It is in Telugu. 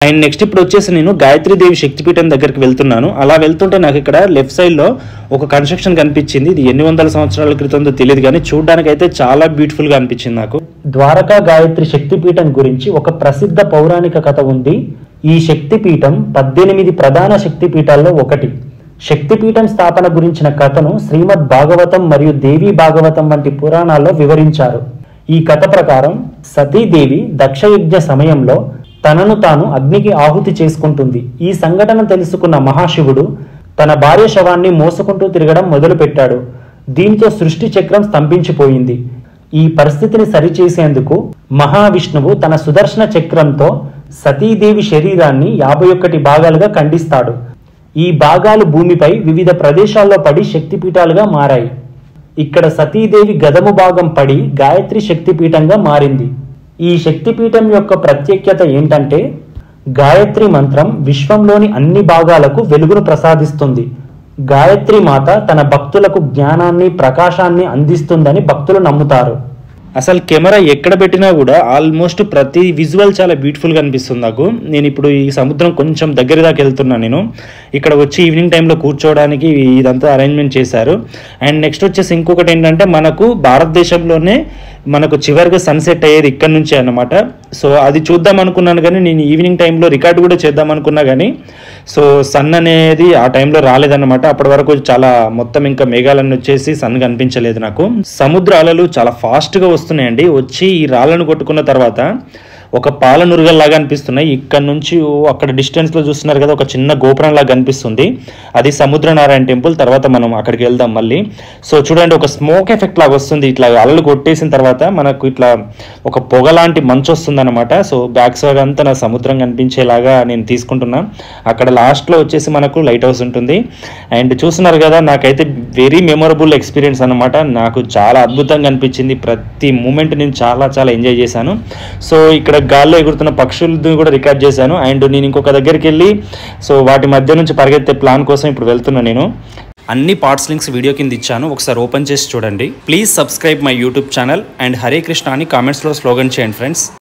అండ్ నెక్స్ట్ ఇప్పుడు వచ్చేసి నేను గాయత్రీదేవి శక్తిపీఠం దగ్గరికి వెళ్తున్నాను. అలా వెళ్తుంటే నాకు ఇక్కడ లెఫ్ట్ సైడ్లో ఒక కన్స్ట్రక్షన్ కనిపించింది. ఇది ఎన్ని వందల సంవత్సరాల క్రితంతో తెలియదు కానీ చూడడానికి అయితే చాలా బ్యూటిఫుల్గా అనిపించింది నాకు. ద్వారకా గాయత్రి శక్తిపీఠం గురించి ఒక ప్రసిద్ధ పౌరాణిక కథ ఉంది. ఈ శక్తిపీఠం 18 ప్రధాన శక్తిపీఠాల్లో ఒకటి. శక్తిపీఠం స్థాపన గురించిన కథను శ్రీమద్ భాగవతం మరియు దేవీ భాగవతం వంటి పురాణాల్లో వివరించారు. ఈ కథ ప్రకారం సతీదేవి దక్షయజ్ఞ సమయంలో తనను తాను అగ్నికి ఆహుతి చేసుకుంటుంది. ఈ సంఘటన తెలుసుకున్న మహాశివుడు తన భార్య శవాన్ని మోసుకుంటూ తిరగడం మొదలుపెట్టాడు. దీంతో సృష్టి చక్రం స్తంభించిపోయింది. ఈ పరిస్థితిని సరిచేసేందుకు మహావిష్ణువు తన సుదర్శన చక్రంతో సతీదేవి శరీరాన్ని 51 భాగాలుగా ఖండిస్తాడు. ఈ భాగాలు భూమిపై వివిధ ప్రదేశాల్లో పడి శక్తిపీఠాలుగా మారాయి. ఇక్కడ సతీదేవి గదము భాగం పడి గాయత్రి శక్తిపీఠంగా మారింది. ఈ శక్తిపీఠం యొక్క ప్రత్యేకత ఏంటంటే గాయత్రి మంత్రం విశ్వంలోని అన్ని భాగాలకు వెలుగును ప్రసాదిస్తుంది. గాయత్రి మాత తన భక్తులకు జ్ఞానాన్ని ప్రకాశాన్ని అందిస్తుందని భక్తులు నమ్ముతారు. అసలు కెమెరా ఎక్కడ పెట్టినా కూడా ఆల్మోస్ట్ ప్రతి విజువల్ చాలా బ్యూటిఫుల్గా అనిపిస్తుంది నాకు. నేను ఇప్పుడు ఈ సముద్రం కొంచెం దగ్గర దాకా వెళ్తున్నాను. నేను ఇక్కడ వచ్చి ఈవినింగ్ టైంలో కూర్చోవడానికి ఇదంతా అరేంజ్మెంట్ చేశారు. అండ్ నెక్స్ట్ వచ్చేసి ఇంకొకటి ఏంటంటే మనకు భారతదేశంలోనే మనకు చివరిగా సన్సెట్ అయ్యేది ఇక్కడ నుంచే అన్నమాట. సో అది చూద్దాం అనుకున్నాను కానీ నేను ఈవినింగ్ టైంలో రికార్డు కూడా చేద్దాం అనుకున్నా కానీ సో సన్ అనేది ఆ టైంలో రాలేదన్నమాట. అప్పటి వరకు చాలా మొత్తం ఇంకా మేఘాలన్నీ వచ్చేసి సన్ కనిపించలేదు నాకు. సముద్ర అలలు చాలా ఫాస్ట్గా వస్తున్నాయండి. వచ్చి ఈ రాళ్ళను కొట్టుకున్న తర్వాత ఒక పాల నురుగల్లాగా అనిపిస్తున్నాయి. ఇక్కడ నుంచి అక్కడ డిస్టెన్స్లో చూస్తున్నారు కదా ఒక చిన్న గోపురం లాగా కనిపిస్తుంది. అది సముద్రనారాయణ టెంపుల్. తర్వాత మనం అక్కడికి వెళ్దాం మళ్ళీ. సో చూడండి ఒక స్మోక్ ఎఫెక్ట్ లాగా వస్తుంది. ఇట్లా అలలు కొట్టేసిన తర్వాత మనకు ఇట్లా ఒక పొగ లాంటి మంచు వస్తుంది అనమాట. సో బ్యాక్ సైడ్ అంతా నా సముద్రం కనిపించేలాగా నేను తీసుకుంటున్నా. అక్కడ లాస్ట్లో వచ్చేసి మనకు లైట్ హౌస్ ఉంటుంది. అండ్ చూస్తున్నారు కదా నాకైతే వెరీ మెమొరబుల్ ఎక్స్పీరియన్స్ అనమాట. నాకు చాలా అద్భుతంగా అనిపించింది. ప్రతి మూమెంట్ నేను చాలా ఎంజాయ్ చేశాను. సో ఇక్కడ గాల్లో ఎగురుతున్న పక్షులను కూడా రికార్డ్ చేశాను. అండ్ నేను ఇంకొక దగ్గరికి వెళ్ళి సో వాటి మధ్య నుంచి పరిగెత్తే ప్లాన్ కోసం ఇప్పుడు వెళ్తున్నా. నేను అన్ని పార్ట్స్ లింక్స్ వీడియో కింద ఇచ్చాను, ఒకసారి ఓపెన్ చేసి చూడండి. Please subscribe my YouTube channel and Hare Krishna అని కామెంట్స్లో స్లోగన్ చేయండి ఫ్రెండ్స్.